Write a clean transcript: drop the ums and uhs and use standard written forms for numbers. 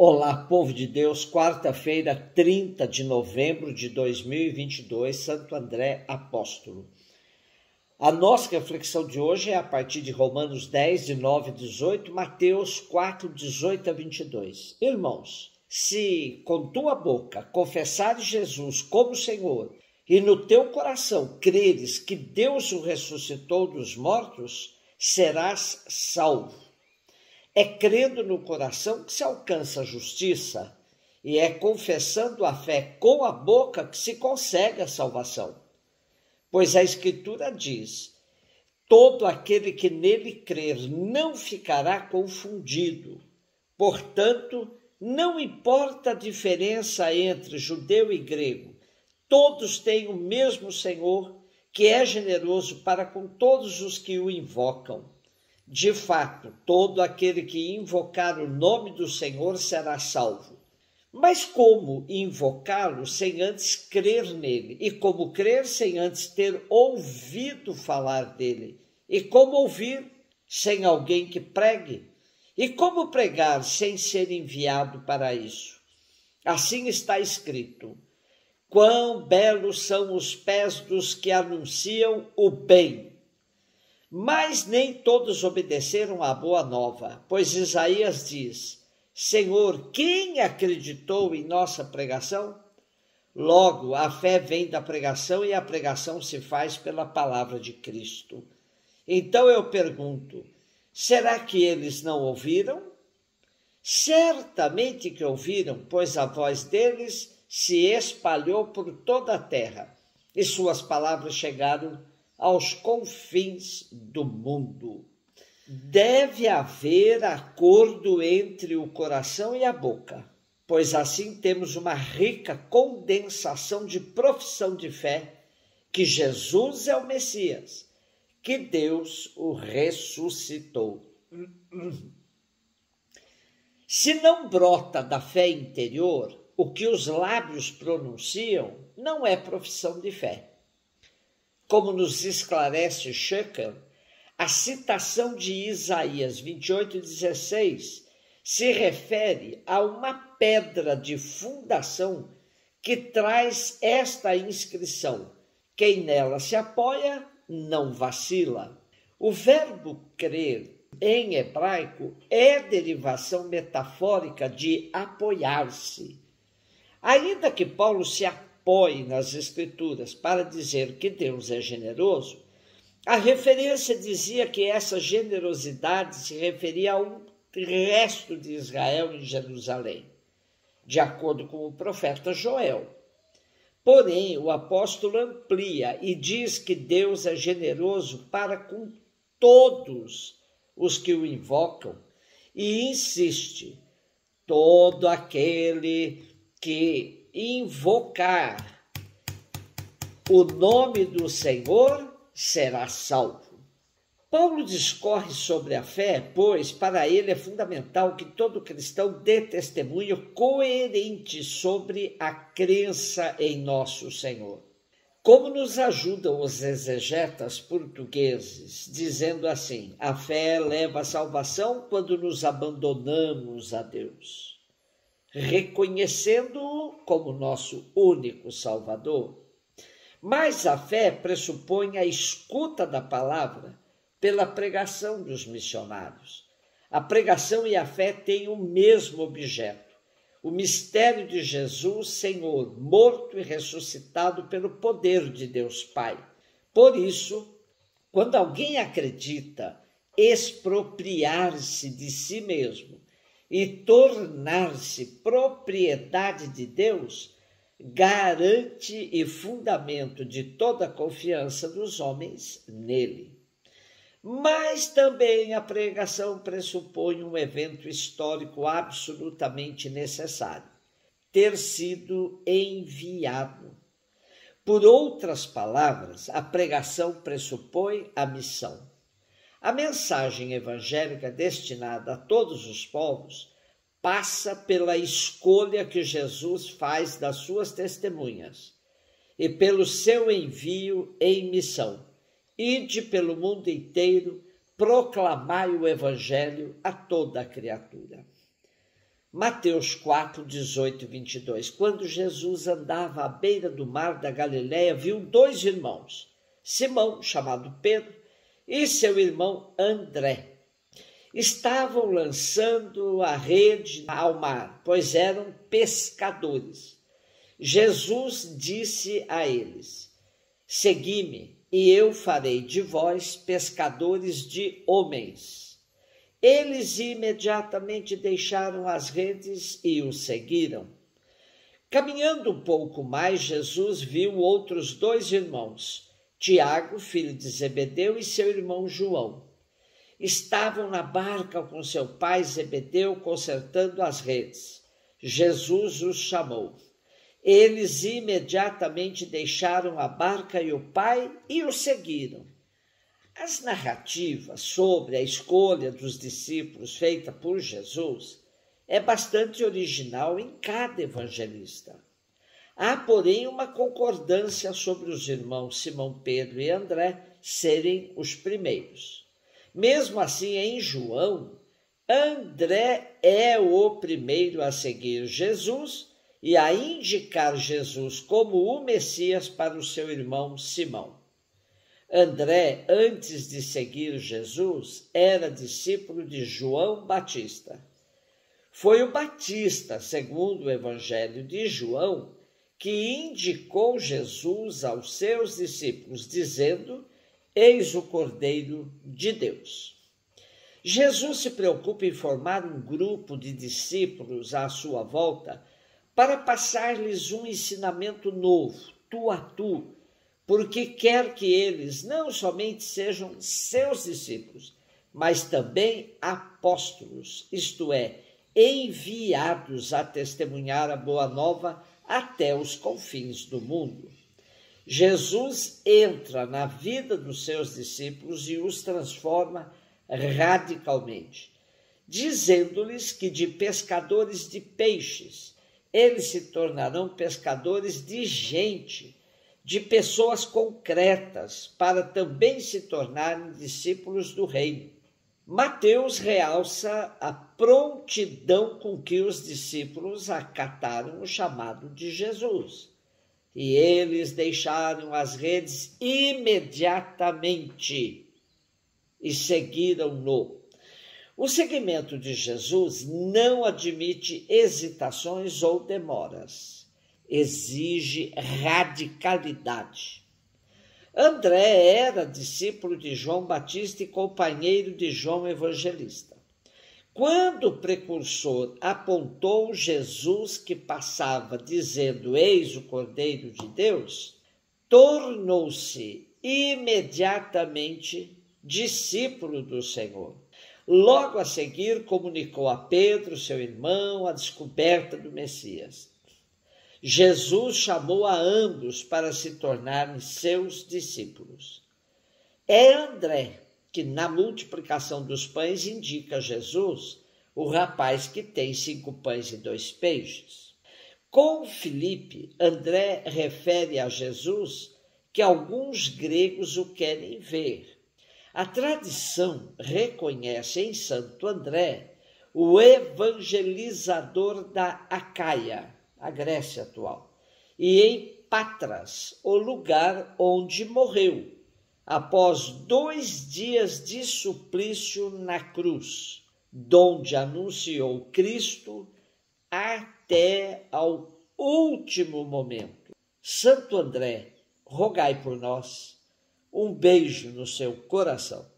Olá, povo de Deus, quarta-feira, 30 de novembro de 2022, Santo André Apóstolo. A nossa reflexão de hoje é a partir de Romanos 10, de 9 a 18, Mateus 4, 18 a 22. Irmãos, se com tua boca confessares Jesus como Senhor e no teu coração creres que Deus o ressuscitou dos mortos, serás salvo. É crendo no coração que se alcança a justiça e é confessando a fé com a boca que se consegue a salvação. Pois a Escritura diz, todo aquele que nele crer não ficará confundido. Portanto, não importa a diferença entre judeu e grego, todos têm o mesmo Senhor, que é generoso para com todos os que o invocam. De fato, todo aquele que invocar o nome do Senhor será salvo. Mas como invocá-lo sem antes crer nele? E como crer sem antes ter ouvido falar dele? E como ouvir sem alguém que pregue? E como pregar sem ser enviado para isso? Assim está escrito: quão belos são os pés dos que anunciam o bem! Mas nem todos obedeceram à boa nova, pois Isaías diz, Senhor, quem acreditou em nossa pregação? Logo, a fé vem da pregação e a pregação se faz pela palavra de Cristo. Então eu pergunto, será que eles não ouviram? Certamente que ouviram, pois a voz deles se espalhou por toda a terra e suas palavras chegaram aos confins do mundo. Deve haver acordo entre o coração e a boca, pois assim temos uma rica condensação de profissão de fé que Jesus é o Messias, que Deus o ressuscitou. Se não brota da fé interior, o que os lábios pronunciam não é profissão de fé. Como nos esclarece Schöcker, a citação de Isaías 28,16 se refere a uma pedra de fundação que traz esta inscrição: quem nela se apoia não vacila. O verbo crer, em hebraico, é derivação metafórica de apoiar-se. Ainda que Paulo se apoie nas Escrituras para dizer que Deus é generoso, a referência dizia que essa generosidade se referia ao resto de Israel em Jerusalém, de acordo com o profeta Joel. Porém, o apóstolo amplia e diz que Deus é generoso para com todos os que o invocam e insiste, todo aquele que invocar o nome do Senhor será salvo. Paulo discorre sobre a fé, pois para ele é fundamental que todo cristão dê testemunho coerente sobre a crença em nosso Senhor. Como nos ajudam os exegetas portugueses, dizendo assim, a fé leva à salvação quando nos abandonamos a Deus, reconhecendo-o como nosso único Salvador. Mas a fé pressupõe a escuta da palavra pela pregação dos missionários. A pregação e a fé têm o mesmo objeto, o mistério de Jesus, Senhor, morto e ressuscitado pelo poder de Deus Pai. Por isso, quando alguém acredita expropriar-se de si mesmo e tornar-se propriedade de Deus, garante e fundamento de toda a confiança dos homens nele. Mas também a pregação pressupõe um evento histórico absolutamente necessário, ter sido enviado. Por outras palavras, a pregação pressupõe a missão. A mensagem evangélica destinada a todos os povos passa pela escolha que Jesus faz das suas testemunhas e pelo seu envio em missão. Ide pelo mundo inteiro, proclamai o evangelho a toda a criatura. Mateus 4, 18 e 22. Quando Jesus andava à beira do mar da Galileia, viu dois irmãos, Simão, chamado Pedro, e seu irmão André. Estavam lançando a rede ao mar, pois eram pescadores. Jesus disse a eles: segui-me, e eu farei de vós pescadores de homens. Eles imediatamente deixaram as redes e o seguiram. Caminhando um pouco mais, Jesus viu outros dois irmãos, Tiago, filho de Zebedeu, e seu irmão João. Estavam na barca com seu pai Zebedeu, consertando as redes. Jesus os chamou. Eles imediatamente deixaram a barca e o pai e o seguiram. As narrativas sobre a escolha dos discípulos feita por Jesus é bastante original em cada evangelista. Há, porém, uma concordância sobre os irmãos Simão Pedro e André serem os primeiros. Mesmo assim, em João, André é o primeiro a seguir Jesus e a indicar Jesus como o Messias para o seu irmão Simão. André, antes de seguir Jesus, era discípulo de João Batista. Foi o Batista, segundo o Evangelho de João, que indicou Jesus aos seus discípulos, dizendo: eis o Cordeiro de Deus. Jesus se preocupa em formar um grupo de discípulos à sua volta para passar-lhes um ensinamento novo, tu a tu, porque quer que eles não somente sejam seus discípulos, mas também apóstolos, isto é, enviados a testemunhar a boa nova até os confins do mundo. Jesus entra na vida dos seus discípulos e os transforma radicalmente, dizendo-lhes que de pescadores de peixes, eles se tornarão pescadores de gente, de pessoas concretas, para também se tornarem discípulos do reino. Mateus realça a prontidão com que os discípulos acataram o chamado de Jesus. E eles deixaram as redes imediatamente e seguiram-no. O seguimento de Jesus não admite hesitações ou demoras. Exige radicalidade. André era discípulo de João Batista e companheiro de João Evangelista. Quando o precursor apontou Jesus que passava, dizendo: eis o Cordeiro de Deus, tornou-se imediatamente discípulo do Senhor. Logo a seguir, comunicou a Pedro, seu irmão, a descoberta do Messias. Jesus chamou a ambos para se tornarem seus discípulos. É André que, na multiplicação dos pães, indica a Jesus o rapaz que tem 5 pães e 2 peixes. Com Filipe, André refere a Jesus que alguns gregos o querem ver. A tradição reconhece em Santo André o evangelizador da Acaia, a Grécia atual, e em Patras, o lugar onde morreu, após 2 dias de suplício na cruz, donde anunciou Cristo até ao último momento. Santo André, rogai por nós. Um beijo no seu coração.